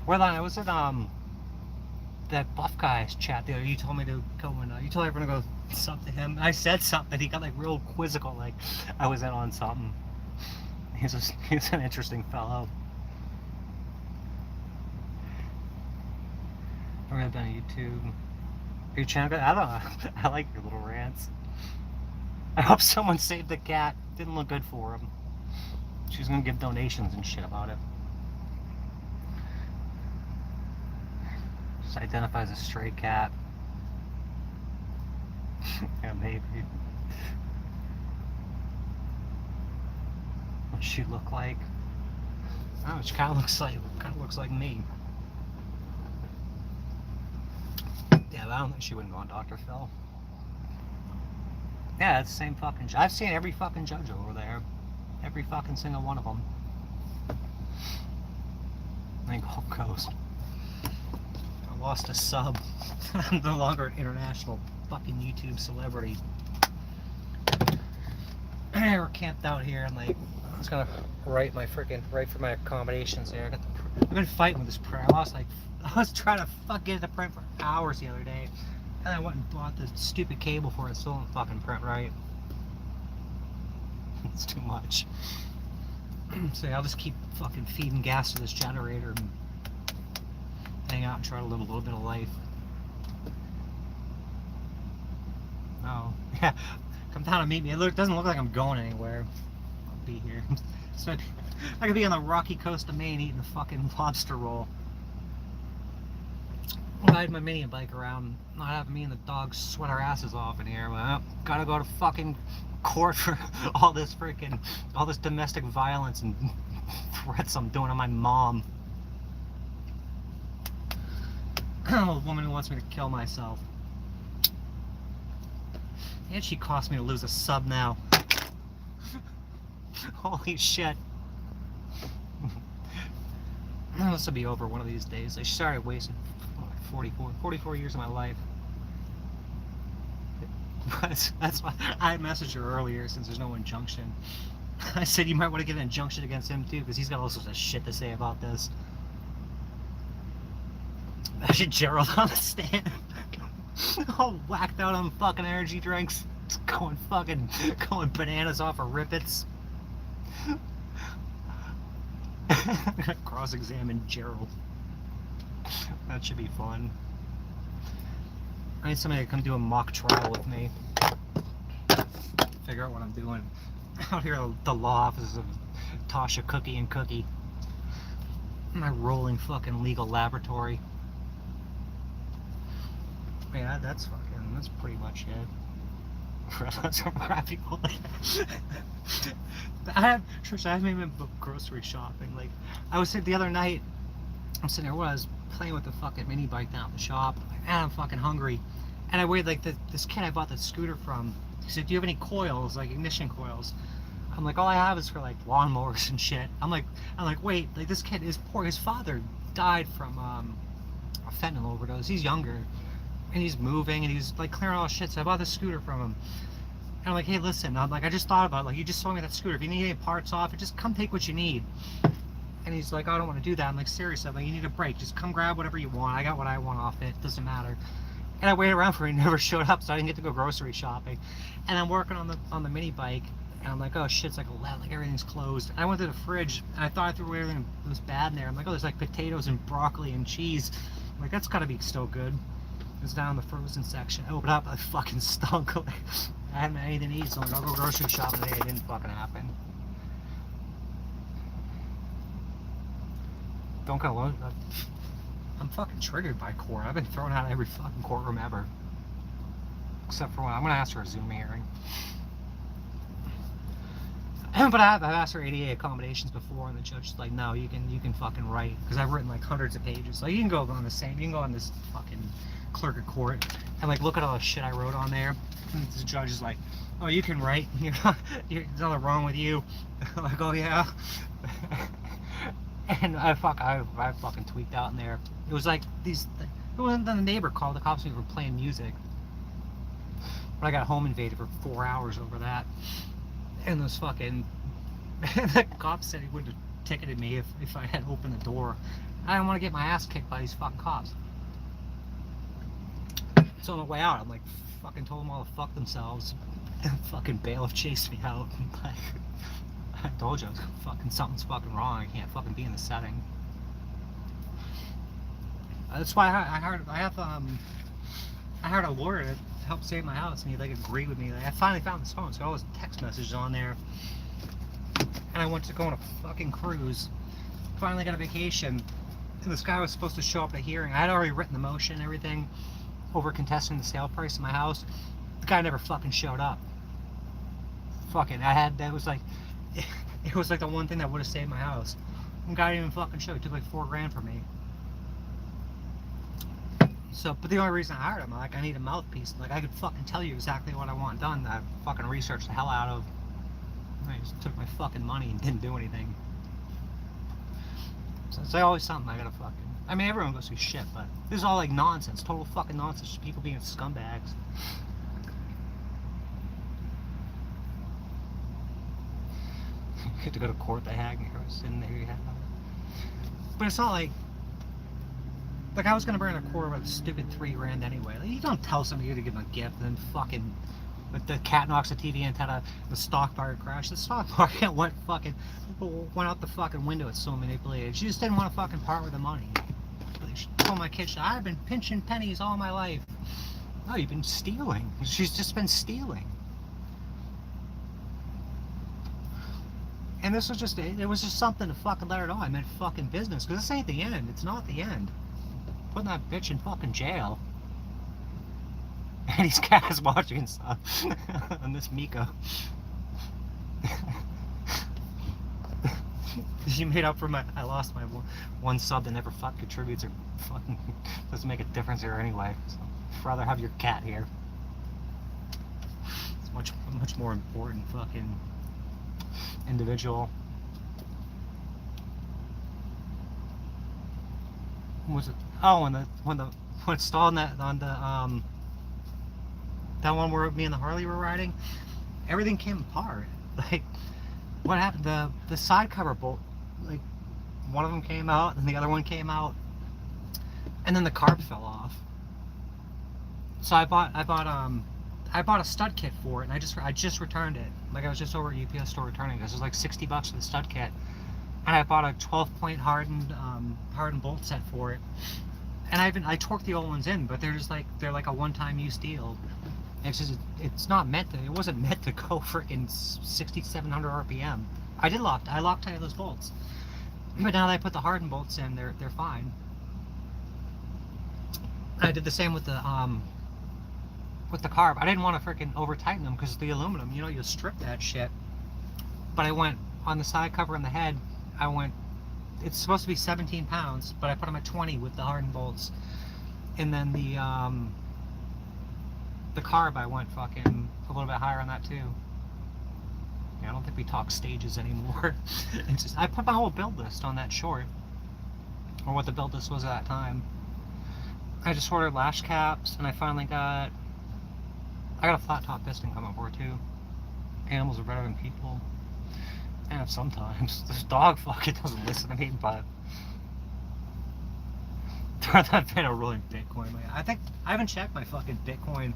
White Line, I was at that buff guy's chat there. You told me to go and you told everyone to go sub to him. I said something. He got like real quizzical, like I was in on something. He's an interesting fellow. I've really been on YouTube. Are you channel? I don't know. I like your little rants. I hope someone saved the cat. Didn't look good for him. She's gonna give donations and shit about it. Just identify as a stray cat. Yeah, maybe. What's she look like? Oh, she kind of looks like me. Yeah, but I don't think she wouldn't go on Dr. Phil. Yeah, it's the same fucking. I've seen every fucking judge over there. Every fucking single one of them. I think Gold Coast. I lost a sub. I'm no longer an international fucking YouTube celebrity. We're camped out here, and like, I was gonna write for my accommodations here. I've been fighting with this print. I was trying to get it to print for hours the other day, and I went and bought the stupid cable for it. Still don't fucking print right. It's too much. So yeah, I'll just keep fucking feeding gas to this generator and hang out and try to live a little bit of life. Oh, yeah. Come down and meet me. It doesn't look like I'm going anywhere. I'll be here. So I could be on the rocky coast of Maine eating a fucking lobster roll. Ride my mini bike around, not having me and the dogs sweat our asses off in here. Well, gotta go to fucking court for all this domestic violence and threats I'm doing to my mom. A woman who wants me to kill myself. And she cost me to lose a sub now. Holy shit. This will be over one of these days. I started wasting 44 years of my life. That's why I messaged her earlier, since there's no injunction. I said you might want to get an injunction against him too, because he's got all sorts of shit to say about this. Imagine Gerald on the stand. All whacked out on fucking energy drinks. Going bananas off of Rippets. I'm gonna cross-examine Gerald. That should be fun. I need somebody to come do a mock trial with me. Figure out what I'm doing. Out here at the law offices of Tasha Cookie and Cookie. My rolling fucking legal laboratory. Yeah, that's pretty much it. That's some crappy quality. I haven't even booked grocery shopping. Like, I was sitting the other night, I'm sitting there, I was playing with the fucking mini bike down at the shop, and I'm fucking hungry. And I waited, like, this kid I bought the scooter from, he said, do you have any coils, like ignition coils? I'm like, all I have is for like lawnmowers and shit. I'm like, wait, like this kid is poor. His father died from a fentanyl overdose. He's younger, and he's moving, and he's like clearing all shit. So I bought this scooter from him. And I'm like, hey, listen, I'm like, I just thought about it. Like, you just sold me that scooter. If you need any parts off it, just come take what you need. And he's like, I don't want to do that. I'm like, seriously, I'm like, you need a break. Just come grab whatever you want. I got what I want off it. Doesn't matter. And I waited around for him. He never showed up, so I didn't get to go grocery shopping. And I'm working on the mini bike, and I'm like, oh shit, it's like 11, like everything's closed. And I went to the fridge, and I thought I threw away everything that was bad in there. I'm like, oh, there's like potatoes and broccoli and cheese. I'm like, that's gotta be still good. It was down in the frozen section. I opened up, I fucking stunk. Like, I hadn't had anything to eat, so I'm like, I'll go grocery shopping today. It didn't fucking happen. Don't get alone. I'm fucking triggered by court. I've been thrown out of every fucking courtroom ever. Except for one. I'm gonna ask for a Zoom hearing. But I've asked for ADA accommodations before, and the judge is like, no, you can fucking write, because I've written like hundreds of pages. Like, you can go on this fucking clerk of court and like look at all the shit I wrote on there. And the judge is like, oh, you can write. There's nothing wrong with you. I'm like, oh yeah. And I fucking tweaked out in there. It was like then the neighbor called the cops for playing music. But I got home invaded for 4 hours over that. And those fucking the cop said he would have ticketed me if I had opened the door. I didn't want to get my ass kicked by these fucking cops. So on the way out, I'm like, fucking told them all to fuck themselves. And fucking bailiff chased me out. Like, I told you, something's fucking wrong. I can't fucking be in the setting. That's why I hired a lawyer to help save my house, and he like agreed with me. Like, I finally found this phone, so all his text messages on there. And I went to go on a fucking cruise. Finally got a vacation, and this guy was supposed to show up at a hearing. I had already written the motion and everything over contesting the sale price of my house. The guy never fucking showed up. It was like the one thing that would have saved my house. The guy didn't even fucking show. He took like $4 grand from me. So, but the only reason I hired him, like, I need a mouthpiece. Like, I could fucking tell you exactly what I want done. That I fucking researched the hell out of. I just took my fucking money and didn't do anything. So it's like always something I gotta fucking. I mean, everyone goes through shit, but this is all like nonsense, total fucking nonsense. Just people being scumbags. had to go to court. The Hague, I was in there. You had, but it's not like I was gonna bring a quarter of a stupid $3 grand anyway. Like, you don't tell somebody to give them a gift and then fucking. But the cat knocks the TV antenna, the stock market crashed. The stock market went out the fucking window. It's so manipulated. She just didn't want to fucking part with the money. She told my kid, I've been pinching pennies all my life. No, you've been stealing. She's just been stealing. And this was just, it was just something to fucking let her know I meant fucking business. Because this ain't the end. It's not the end. Putting that bitch in fucking jail. And these guys watching and stuff. And this Miko. She made up for I lost my one sub that never fucking contributes or fucking doesn't make a difference here anyway. So I'd rather have your cat here. It's much more important fucking individual. What was it? Oh, when it's stalled on the that one where me and the Harley were riding, everything came apart. Like, what happened? The side cover bolt, like, one of them came out and the other one came out, and then the carb fell off. So I bought a stud kit for it, and I just returned it. Like, I was just over at UPS store returning it. It was like $60 for the stud kit, and I bought a 12-point hardened bolt set for it. And I torqued the old ones in, but they're like a one-time use deal. It's not meant to. It wasn't meant to go freaking 6,700 RPM. I locked tight those bolts, but now that I put the hardened bolts in, they're fine. I did the same with the carb. I didn't want to freaking over tighten them because the aluminum, you strip that shit. But I went on the side cover and the head. It's supposed to be 17 pounds, but I put them at 20 with the hardened bolts. And then the carb, I went fucking a little bit higher on that too. Yeah, I don't think we talk stages anymore. It's just, I put my whole build list on that short, or what the build list was at that time. I just ordered lash caps, and I finally got a flat top piston coming for it too. Animals are better than people. And sometimes this dog fucking doesn't listen to me, but I've been a rolling Bitcoin. I think I haven't checked my fucking Bitcoin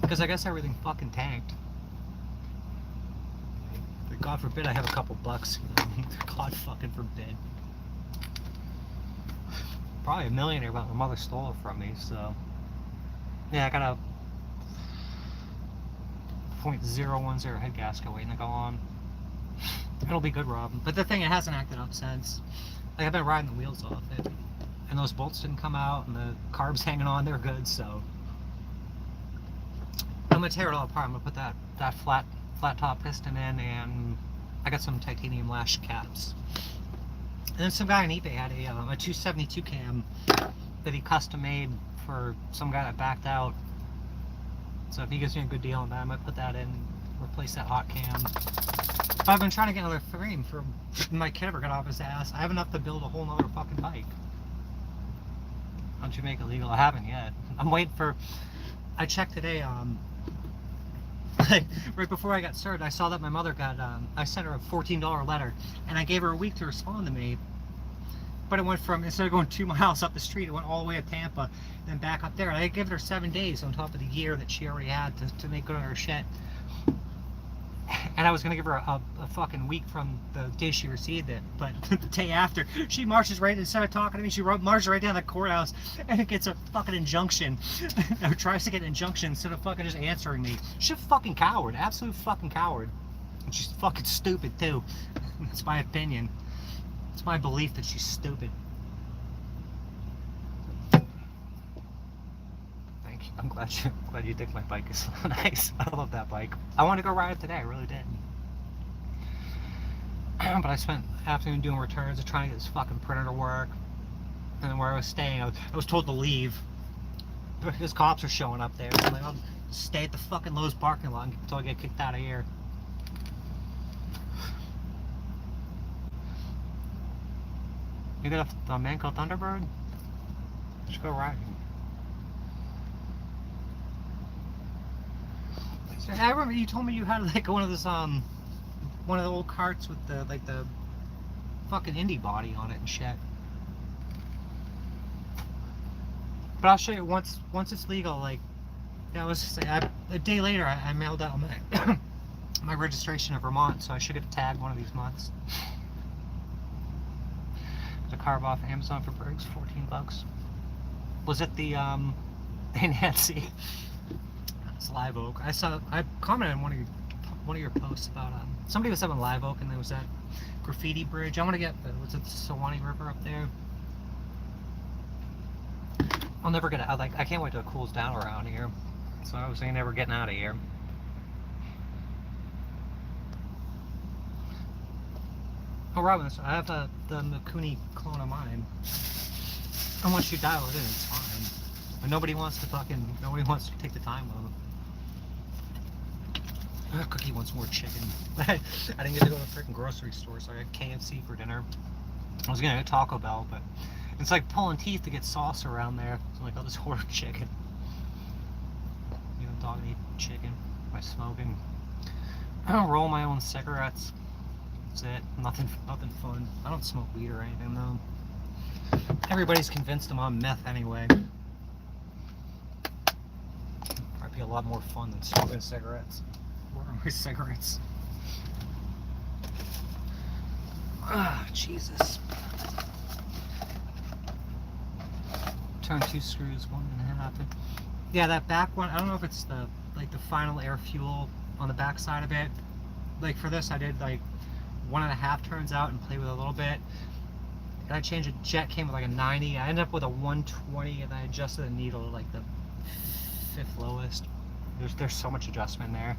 because I guess everything fucking tanked. God forbid I have a couple bucks. God fucking forbid. Probably a millionaire, but my mother stole it from me. So yeah, I got a .010 head gasket waiting to go on. It'll be good, Robin. But the thing, it hasn't acted up since. Like, I've been riding the wheels off it, and those bolts didn't come out, and the carbs hanging on, they're good. So I'm gonna tear it all apart. I'm gonna put that flat top piston in, and I got some titanium lash caps. And then some guy on eBay had a 272 cam that he custom made for some guy that backed out. So if he gives me a good deal on that, I might put that in, replace that hot cam. But I've been trying to get another frame for my kid ever got off his ass. I have enough to build a whole nother fucking bike. Why don't you make it legal? I haven't yet. I'm waiting for. I checked today. Like, right before I got started, I saw that my mother got. I sent her a $14 letter, and I gave her a week to respond to me. But it went from, instead of going 2 miles up the street, it went all the way to Tampa, and then back up there. And I gave her 7 days on top of the year that she already had to make good on her shit. And I was going to give her a fucking week from the day she received it. But the day after, she marches right, instead of talking to me, she marches right down the courthouse, and it gets a fucking injunction. Or tries to get an injunction instead of fucking just answering me. She's a fucking coward, absolute fucking coward. And she's fucking stupid too. That's my opinion. It's my belief that she's stupid. Thank you. I'm glad you think my bike is so nice. I love that bike. I want to go ride it today. I really did. But I spent the afternoon doing returns and trying to get this fucking printer to work. And then where I was staying, I was told to leave because cops are showing up there. I'm like, I'll stay at the fucking Lowe's parking lot until I get kicked out of here. You got a man called Thunderbird? Let's go riding. I remember you told me you had like one of those one of the old carts with the like the fucking indie body on it and shit. But I'll show you once it's legal. Like, yeah, let's just say a day later I mailed out my my registration in Vermont, so I should get a tag one of these months. To carve off Amazon for Briggs, $14. Was it the hey Nancy? It's Live Oak. I commented on one of your posts about somebody was up in Live Oak and there was that graffiti bridge. I want to get was it the Suwannee River up there? I'll never get out. Like, I can't wait till it cools down around here. So I was never getting out of here. Oh, Robin, I have the Mikuni clone of mine. And once you dial it in, it's fine. But nobody wants to take the time with it. Cookie wants more chicken. I didn't get to go to the freaking grocery store, so I got KFC for dinner. I was gonna get Taco Bell, but it's like pulling teeth to get sauce around there. So like, I'll just order chicken. You know, dog eat chicken by smoking. I don't roll my own cigarettes. That's it. Nothing fun. I don't smoke weed or anything though. Everybody's convinced I'm on meth anyway. Might be a lot more fun than smoking cigarettes. Where are my cigarettes? Ah, Jesus. Turn 2 screws, 1.5. Yeah, that back one, I don't know if it's the final air fuel on the back side of it. Like for this I did like 1.5 turns out and play with it a little bit. And I changed a jet, came with like a 90. I ended up with a 120 and I adjusted the needle to like the 5th lowest. There's so much adjustment there.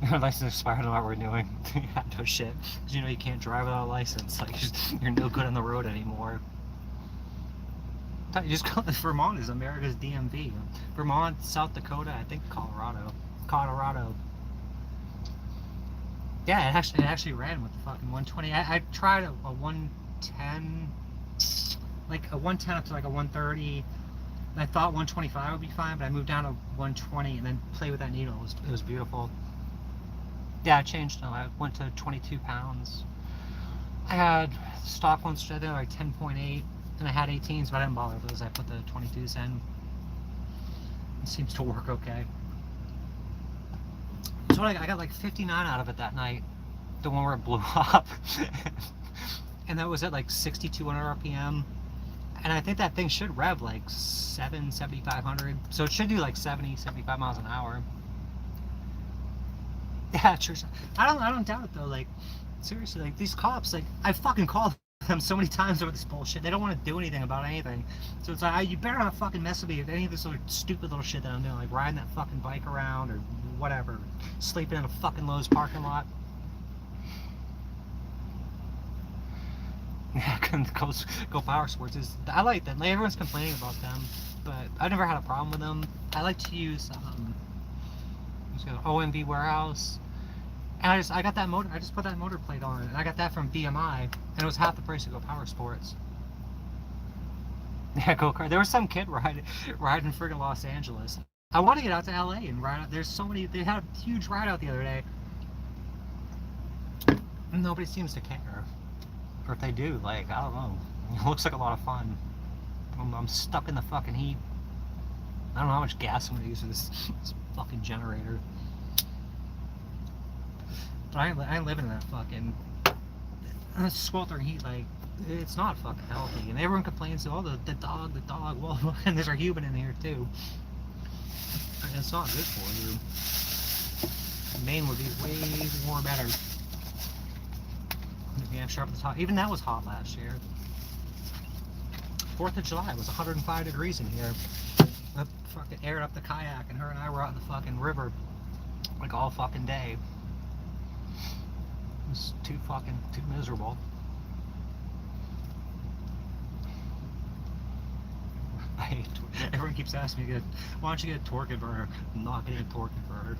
Your license expired, I'm not renewing. Yeah, no shit. Because you know you can't drive without a license. Like, you're no good on the road anymore. You just call it Vermont is America's DMV. Vermont, South Dakota, I think Colorado. Yeah, it actually ran with the fucking 120. I tried a 110, like a 110 up to like a 130. And I thought 125 would be fine, but I moved down to 120 and then played with that needle. It was beautiful. Yeah, I changed. I went to 22 pounds. I had stock ones there like 10.8, and I had 18s, but I didn't bother with those. I put the 22s in. It seems to work okay. So I got like 59 out of it that night, the one where it blew up. And that was at like 6,200 RPM. And I think that thing should rev like 7,500. So it should do like 70, 75 miles an hour. Yeah, true. I don't doubt it though. Like, seriously, like these cops, like I fucking called them so many times over this bullshit. They don't want to do anything about anything. So it's like, you better not fucking mess with me with any of this little stupid little shit that I'm doing, like riding that fucking bike around or whatever, sleeping in a fucking Lowe's parking lot. Yeah, Go Power Sports I like them. Like, everyone's complaining about them, but I never had a problem with them. I like to use OMB Warehouse, and I got that motor. I just put that motor plate on, and I got that from BMI, and it was half the price of Go Power Sports. Yeah, go-kart. There was some kid riding friggin' Los Angeles. I want to get out to LA and ride out. There's so many. They had a huge ride out the other day. And nobody seems to care. Or if they do, like, I don't know. It looks like a lot of fun. I'm stuck in the fucking heat. I don't know how much gas I'm gonna use for this fucking generator. But I ain't living in that fucking sweltering heat. Like, it's not fucking healthy. And everyone complains, oh, the dog. Well, and there's a human in here too. And it's not good for you. Maine would be way more better. New Hampshire up at the top. Even that was hot last year. 4th of July was 105 degrees in here. I fucking aired up the kayak, and her and I were out in the fucking river like all fucking day. It was too miserable. Everyone keeps asking me, why don't you get a torque converter? I'm not getting a torque converter.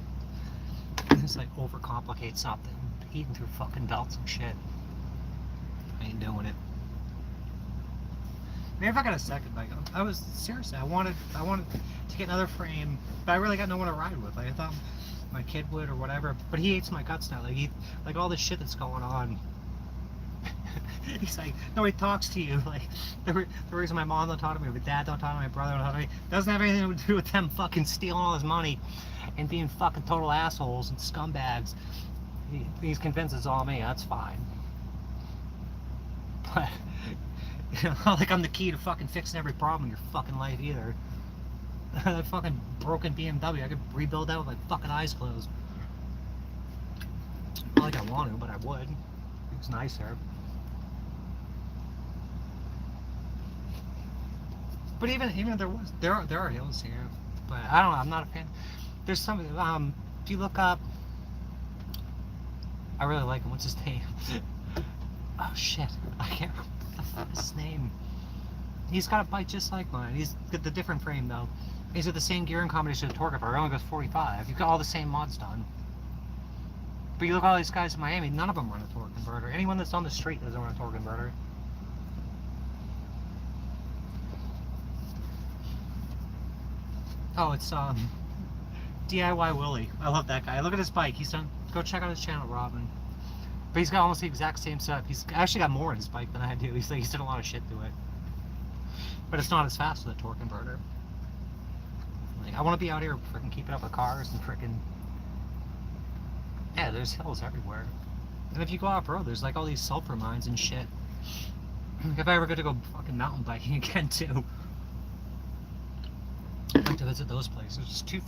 It's like overcomplicate something. Eating through fucking belts and shit. I ain't doing it. Maybe if I got a second bike, I was seriously. I wanted to get another frame, but I really got no one to ride with. Like I thought my kid would or whatever. But he hates my guts now. Like all this shit that's going on. He's like, nobody talks to you. Like the reason my mom don't talk to me, my dad don't talk to me, my brother don't talk to me, doesn't have anything to do with them fucking stealing all his money and being fucking total assholes and scumbags. He's convinced it's all me. That's fine. But you know, not like I'm the key to fucking fixing every problem in your fucking life either. That fucking broken BMW, I could rebuild that with my fucking eyes closed. Not like I want to, but I would. It's nicer. But even if there are hills here, but I don't know. I'm not a fan. There's some. If you look up, I really like him. What's his name? Oh shit, I can't remember what the fuck is his name. He's got a bike just like mine. He's got the different frame though. He's got the same gearing combination as Torque Converter. It only goes 45. You've got all the same mods done. But you look at all these guys in Miami, none of them run a Torque Converter. Anyone that's on the street doesn't run a Torque Converter. Oh, it's DIY Willie. I love that guy. Look at his bike. He's done. Go check out his channel, Robin. But he's got almost the exact same setup. He's actually got more in his bike than I do. He's done a lot of shit to it. But it's not as fast as a Torque Converter. Like, I want to be out here freaking keeping up with cars and freaking. Yeah, there's hills everywhere. And if you go off-road, there's like all these sulfur mines and shit. If I ever get to go fucking mountain biking again too. I'd like to visit those places. It's too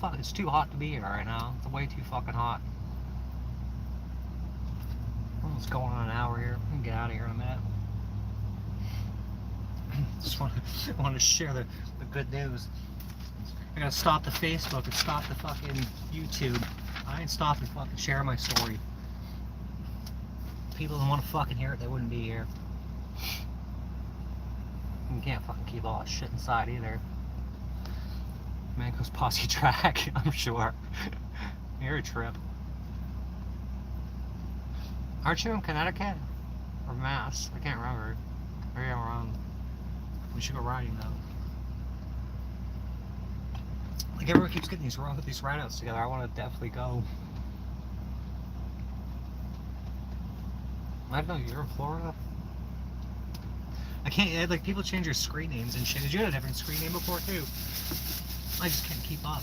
hot to be here right now. It's way too fucking hot. It's going on an hour here. We can get out of here in a minute. Just want to share the good news. I gotta stop the Facebook and stop the fucking YouTube. I ain't stopping fucking sharing my story. People don't want to fucking hear it, they wouldn't be here. You can't fucking keep all that shit inside either. Manco's posse track, I'm sure. You're a trip. Aren't you in Connecticut? Or Mass? I can't remember. Maybe I'm wrong. We should go riding though. Like everyone keeps getting these rideouts together. I want to definitely go. I don't know, you're in Florida? I can't, like people change your screen names and shit. Did you have a different screen name before too? I just can't keep up.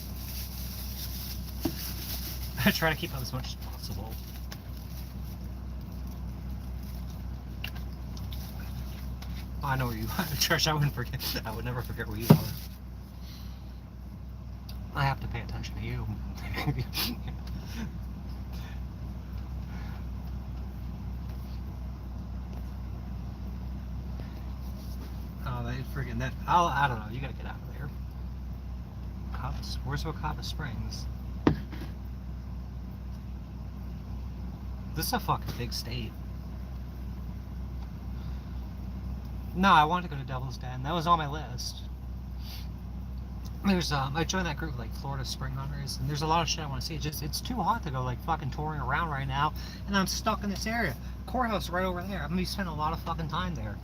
I try to keep up as much as possible. Oh, I know where you are. Trish, I wouldn't forget. I would never forget where you are. I have to pay attention to you. Oh, they friggin' that. I don't know. You gotta get out of there. Where's Wekiwa Springs? This is a fucking big state. No, I wanted to go to Devil's Den. That was on my list. There's I joined that group like Florida Spring Hunters, and there's a lot of shit I want to see. It's too hot to go like fucking touring around right now, and I'm stuck in this area. Courthouse right over there. I'm gonna be spending a lot of fucking time there.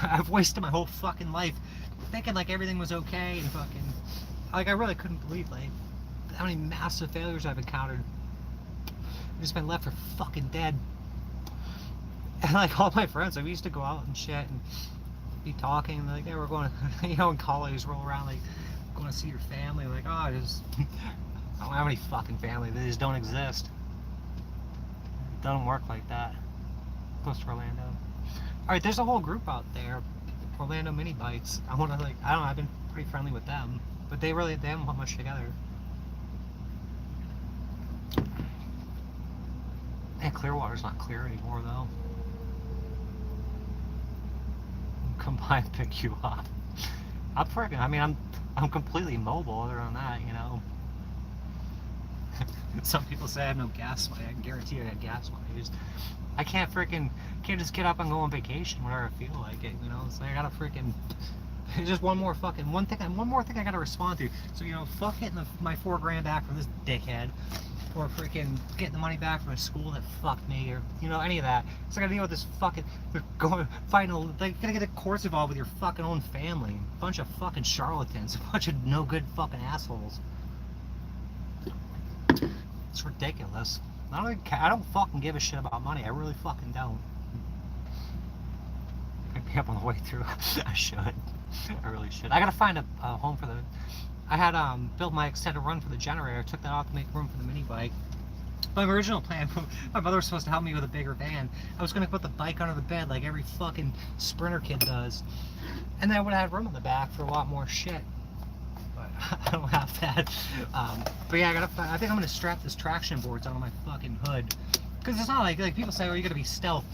I've wasted my whole fucking life thinking like everything was okay and fucking like I really couldn't believe like how many massive failures I've encountered. I've just been left for fucking dead. And like all my friends, like, we used to go out and shit and be talking and like, yeah, we're going to, you know, in college, roll around like going to see your family. Like, oh, I don't have any fucking family. They just don't exist. It doesn't work like that. Close to Orlando. All right, there's a whole group out there, Orlando Mini Bikes. I want to like, I don't know, I've been pretty friendly with them, but they haven't put much together. And Clearwater's not clear anymore though. Come by and pick you up. I mean, I'm completely mobile other than that, you know. Some people say I have no gas money. I can guarantee you I have gas money. I can't just get up and go on vacation whenever I feel like it, you know. It's like I gotta freaking Just one more thing I gotta respond to. So, you know, fuck getting my $4 grand back from this dickhead, or freaking getting the money back from a school that fucked me, or, you know, any of that. So I gotta deal with this fucking, they're gonna get a courts involved with your fucking own family. A bunch of fucking charlatans, a bunch of no good fucking assholes. It's ridiculous. I don't fucking give a shit about money. I really fucking don't. I'd be up on the way through. I should. I really should. I gotta find a home for the. I had built my extended run for the generator. Took that off to make room for the mini bike. My original plan, my mother was supposed to help me with a bigger van. I was gonna put the bike under the bed like every fucking sprinter kid does, and then I would have had room in the back for a lot more shit. But I don't have that. But yeah, I think I'm gonna strap this traction boards onto my fucking hood. Because it's not like people say, oh, you gotta be stealth.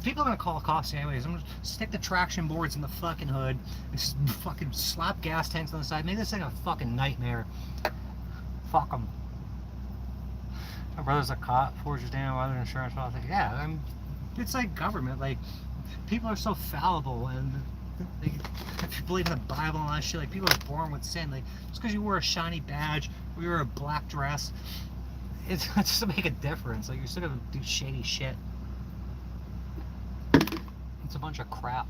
People are gonna call cops anyways. I'm gonna stick the traction boards in the fucking hood, and just fucking slap gas tanks on the side. Make this thing a fucking nightmare. Fuck them. My brother's a cop, forges down other insurance policy. Yeah, it's like government. Like, people are so fallible, and like, if you believe in the Bible and all that shit, like, people are born with sin. Like, just because you wear a shiny badge or you wear a black dress, it doesn't make a difference. Like, you're still gonna do shady shit. It's a bunch of crap.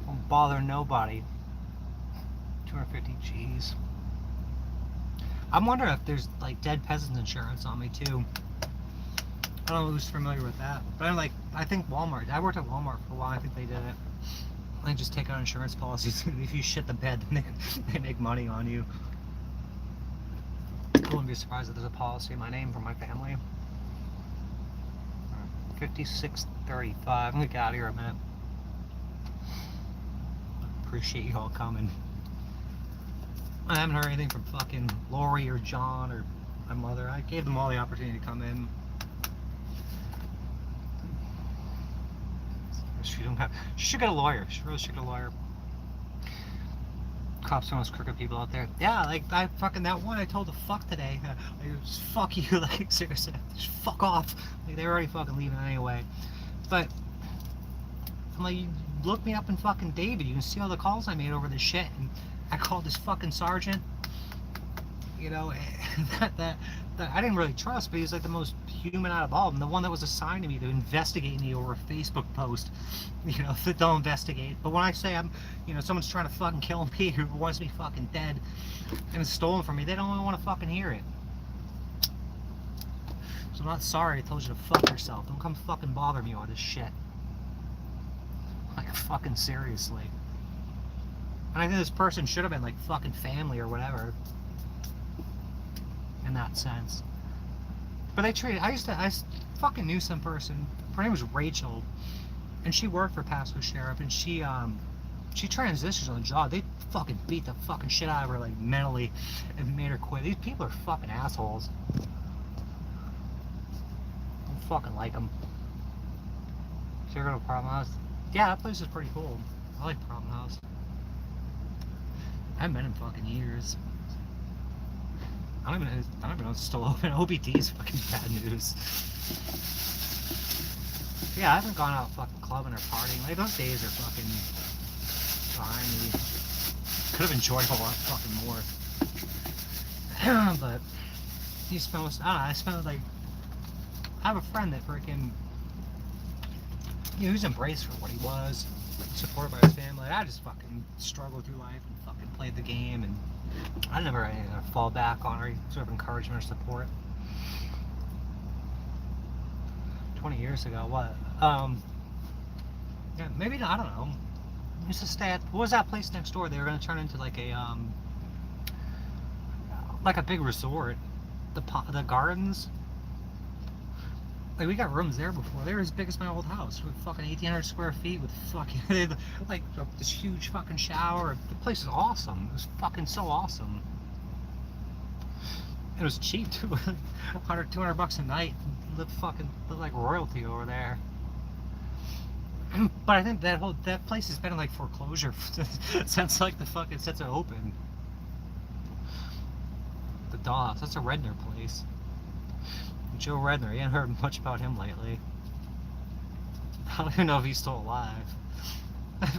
Won't bother nobody. 250 G's. I'm wondering if there's like dead peasants insurance on me too. I don't know who's familiar with that, but I think Walmart. I worked at Walmart for a while. I think they did it. They just take out insurance policies. If you shit the bed, then they make money on you. I wouldn't be surprised if there's a policy in my name for my family. 5635. I'm gonna get out of here a minute. Appreciate you all coming. I haven't heard anything from fucking Lori or John or my mother. I gave them all the opportunity to come in. She should get a lawyer. She really should get a lawyer. Cops are most crooked people out there. Yeah, like that one I told to fuck today. Just fuck you, like seriously, just fuck off. Like they're already fucking leaving anyway. But I'm like, you look me up in fucking David. You can see all the calls I made over this shit. And I called this fucking sergeant. You know, that I didn't really trust, but he's like the most human out of all of them. The one that was assigned to me to investigate me over a Facebook post. You know, that they'll investigate. But when I say someone's trying to fucking kill me who wants me fucking dead and it's stolen from me, they don't even want to fucking hear it. So I'm not sorry I told you to fuck yourself. Don't come fucking bother me with this shit. Like, fucking seriously. And I think this person should have been like fucking family or whatever. In that sense. But they treated, I fucking knew some person. Her name was Rachel. And she worked for Pasco Sheriff, and she transitioned on the job. They fucking beat the fucking shit out of her, like, mentally, and made her quit. These people are fucking assholes. I don't fucking like them. So you're going to Problem House? Yeah, that place is pretty cool. I like Problem House. I haven't been in fucking years. I don't even know if it's still open. OBT is fucking bad news. Yeah, I haven't gone out fucking clubbing or partying. Like, those days are fucking behind me. Could have enjoyed a lot fucking more. But you spent most, I spent like, I have a friend that freaking, he was embraced for what he was, supported by his family. I just fucking struggled through life and fucking played the game, and I never had anything to fall back on or any sort of encouragement or support. 20 years ago, what? Yeah, maybe, I don't know. I used to stay at, what was that place next door? They were going to turn into like a big resort. The gardens. Like, we got rooms there before. They were as big as my old house, with fucking 1,800 square feet, with fucking, like, this huge fucking shower. The place is awesome. It was fucking so awesome. It was cheap too. 100, 200 bucks a night. Live like royalty over there. But I think that place has been in like foreclosure since like since it opened. The Dollhouse, that's a Redner place. Joe Redner, you haven't heard much about him lately. I don't even know if he's still alive.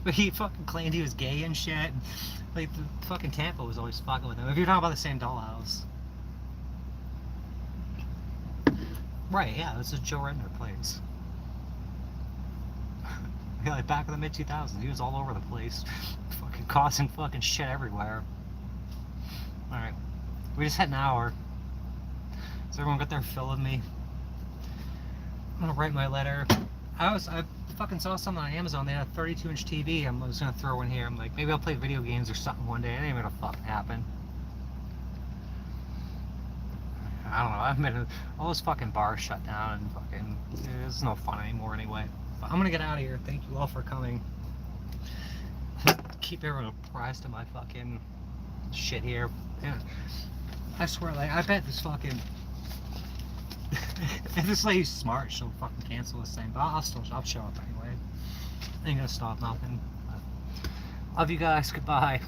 But he fucking claimed he was gay and shit. And, like, the fucking Tampa was always fucking with him. If you're talking about the same dollhouse. Right, yeah, this is Joe Redner place. Yeah, like back in the mid 2000s, he was all over the place, fucking causing fucking shit everywhere. All right, we just hit an hour. So everyone got their fill of me. I'm gonna write my letter. I fucking saw something on Amazon. They had a 32-inch TV. I was gonna throw in here. I'm like, maybe I'll play video games or something one day. It ain't gonna fucking happen. I don't know. I've been all those fucking bars shut down and fucking it's no fun anymore anyway. But I'm gonna get out of here. Thank you all for coming. Keep everyone apprised of my fucking shit here. Yeah. I swear, like, I bet this fucking if this lady's smart, she'll fucking cancel this thing. But I'll show up anyway. Ain't gonna stop nothing. But love you guys. Goodbye.